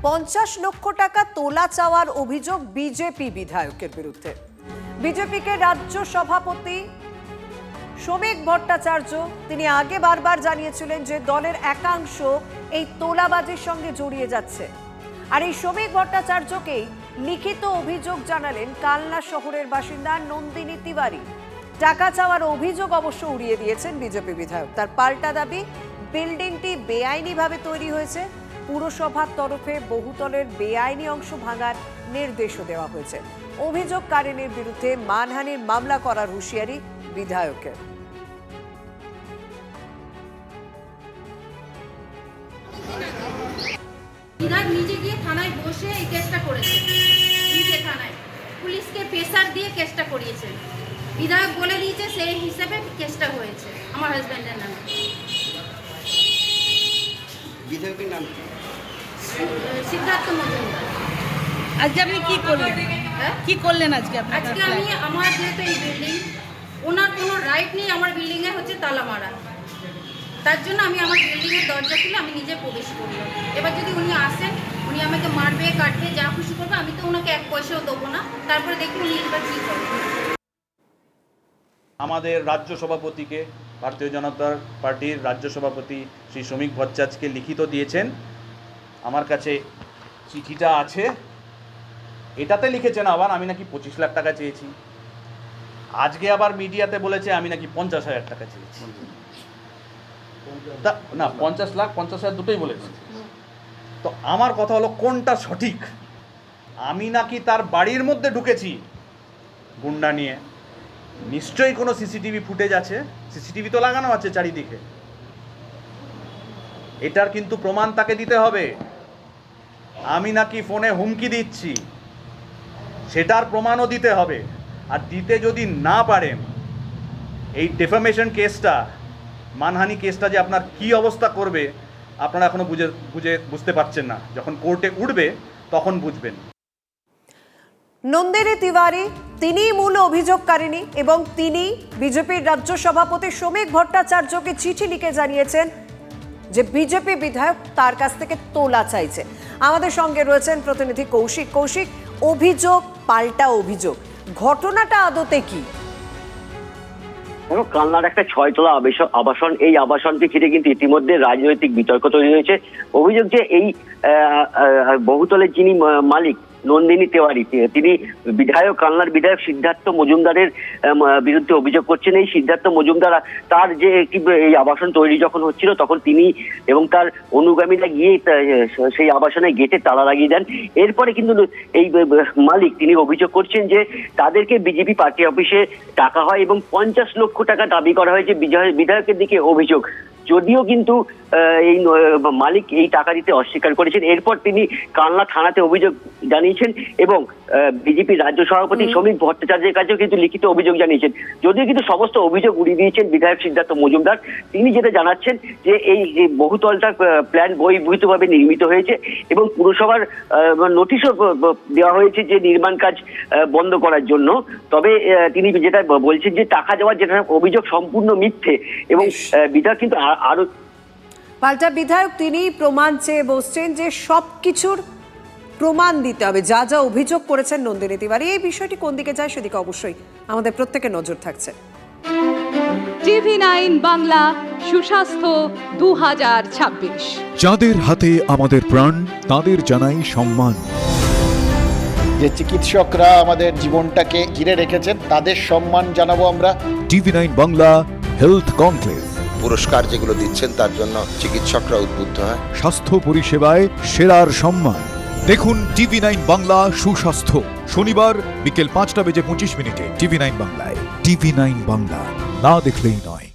50 লক্ষ টাকা তোলা চাওয়ার অভিযোগ বিজেপি বিধায়কের বিরুদ্ধে। বিজেপিকে রাজ্য সভাপতি শ্রমিক ভট্টাচার্য তিনি আগে বারবার জানিয়েছিলেন যে দলের একাংশ এই তোলাবাজির সঙ্গে জড়িয়ে যাচ্ছে। আর এই শ্রমিক ভট্টাচার্যকেই লিখিত অভিযোগ জানালেন কালনা শহরের বাসিন্দা নন্দিনী তিওয়ারি। টাকা চাওয়ার অভিযোগ অবশ্য উড়িয়ে দিয়েছেন বিজেপি বিধায়ক। তার পাল্টা দাবি, বিল্ডিংটি বেআইনিভাবে তৈরি হয়েছে, পুরসভার তরফে বহুতলের বেআইনি অংশ ভাঙার নির্দেশও দেওয়া হয়েছে। অভিযোগকারিনীর বিরুদ্ধে মানহানির মামলা করার হুঁশিয়ারি বিধায়কের। বিধায়ক নিজে গিয়ে থানায় বসে এই কেসটা করেছে, নিজে থানায় পুলিশকে প্রেসার দিয়ে কেসটা করিয়েছে। বিধায়ক বলে দিয়েছে সেই হিসেবে কেসটা হয়েছে আমার হাজব্যান্ডের নামে। বিধায়কের নাম সিদ্ধার্থ মজুমদার। আজকে আপনি কি করলেন? কি করলেন আজকে? আজকে আমি আমার যেহেতু এই বিল্ডিং, ওনার কোনো রাইট নেই আমার বিল্ডিংয়ে হচ্ছে তালা মারা, তার জন্য আমি আমার বিল্ডিংয়ের দরজা খুলে আমি নিজে প্রবেশ করলাম। এবার যদি উনি আসেন, উনি আমাকে মারবে, কাটবে, যা খুশি করবে, আমি তো ওনাকে এক পয়সাও দেবো না। তারপরে দেখি উনি এবার কী করবেন। আমাদের রাজ্য সভাপতিকে, ভারতীয় জনতা পার্টির রাজ্য সভাপতি শ্রী শ্রমিক ভট্টাচার্যকে লিখিত দিয়েছেন। আমার কাছে চিঠিটা আছে। এটাতে লিখেছেন আবার আমি নাকি 25 লাখ টাকা চেয়েছি। আজকে আবার মিডিয়াতে বলেছে আমি নাকি 50,000 টাকা চেয়েছি। না, 50 লাখ 50,000 দুটোই বলেছে। তো আমার কথা হলো কোনটা সঠিক? আমি নাকি তার বাড়ির মধ্যে ঢুকেছি গুন্ডা নিয়ে। নিশ্চয়ই কোনো সিসিটিভি ফুটেজ আছে, সিসিটিভি তো লাগানো আছে চারিদিকে। এটার কিন্তু প্রমাণ তাকে দিতে হবে। আমি নাকি ফোনে হুমকি দিচ্ছি, সেটার প্রমাণও দিতে হবে। আর দিতে যদি না পারেন, এই ডেফামেশন কেসটা, মানহানি কেসটা যে আপনার কি অবস্থা করবে আপনারা এখনো বুঝতে পারছেন না। যখন কোর্টে উঠবে তখন বুঝবেন। নন্দিনী তিওয়ারি তিনি মূল অভিযোগকারিনী এবং তিনি বিজেপির রাজ্য সভাপতি শ্রমিক ভট্টাচার্যকে চিঠি লিখে জানিয়েছেন যে বিজেপি বিধায়ক তার কাছ থেকে তোলা চাইছে। আমাদের সঙ্গে রয়েছেন প্রতিনিধি কৌশিক। কৌশিক, অভিযোগ পাল্টা অভিযোগ, ঘটনাটা আদতে কি? কালনার একটা 6তলা আবাসন, এই আবাসনকে ঘিরে কিন্তু ইতিমধ্যে রাজনৈতিক বিতর্ক তৈরি হয়েছে। অভিযোগ যে এই বহুতলের যিনি মালিক নন্দিনী তিওয়ারি, তিনি বিধায়ক, কালনার বিধায়ক সিদ্ধার্থ মজুমদারের বিরুদ্ধে অভিযোগ করছেন। এই সিদ্ধার্থ মজুমদার তার যে এই আবাসন তৈরি যখন হচ্ছিল তখন তিনি এবং তার অনুগামীরা গিয়ে সেই আবাসনের গেটে তালা লাগিয়ে দেন। এরপরে কিন্তু এই মালিক তিনি অভিযোগ করছেন যে তাদেরকে বিজেপি পার্টি অফিসে টাকা হয় এবং 50 লক্ষ টাকা দাবি করা হয়েছে। বিধায়কের দিকে অভিযোগ, যদিও কিন্তু এই মালিক এই টাকা দিতে অস্বীকার করেছেন। এরপর তিনি কালনা থানাতে অভিযোগ জানিয়েছেন এবং বিজেপির রাজ্য সভাপতি শ্রমিক ভট্টাচার্যের কাছেও কিন্তু লিখিত অভিযোগ জানিয়েছেন। যদিও কিন্তু সমস্ত অভিযোগ উড়িয়ে দিয়েছেন বিধায়ক সিদ্ধার্থ মজুমদার। তিনি যেটা জানাচ্ছেন যে এই বহুতলটা প্ল্যান বহির্ভূতভাবে নির্মিত হয়েছে এবং পুরসভার নোটিশও দেওয়া হয়েছে যে নির্মাণ কাজ বন্ধ করার জন্য। তবে তিনি যেটা বলছেন যে টাকা দেওয়ার যেটা অভিযোগ সম্পূর্ণ মিথ্যে এবং বিধায়ক কিন্তু আরো পাল্টা বিধায়ক তিনি প্রমাণ চেয়ে বসছেন যে সবকিছুর প্রমাণ দিতে হবে, যা যা অভিযোগ করেছেন নন্দিনী তিওয়ারি। এই বিষয়টি কোন দিকে যায় সেদিকে অবশ্যই আমাদের প্রত্যেকের নজর থাকছে। TV9 বাংলা সুস্বাস্থ্য 2026। যাদের হাতে আমাদের প্রাণ তাদের জানাই সম্মান। যে চিকিৎসকরা আমাদের জীবনটাকে ঘিরে রেখেছেন তাদের সম্মান জানাবো আমরা। TV9 বাংলা হেলথ কনক্লেভ, পুরস্কার যেগুলো দিচ্ছেন তার জন্য চিকিৎসকরা উদ্বুদ্ধ হয়। স্বাস্থ্য পরিষেবায় সেরার সম্মান। দেখুন TV9 বাংলা সুস্বাস্থ্য, শনিবার বিকেল 5টা বেজে 25 মিনিটে TV9 বাংলায়। TV9 বাংলা, না দেখলেই নয়।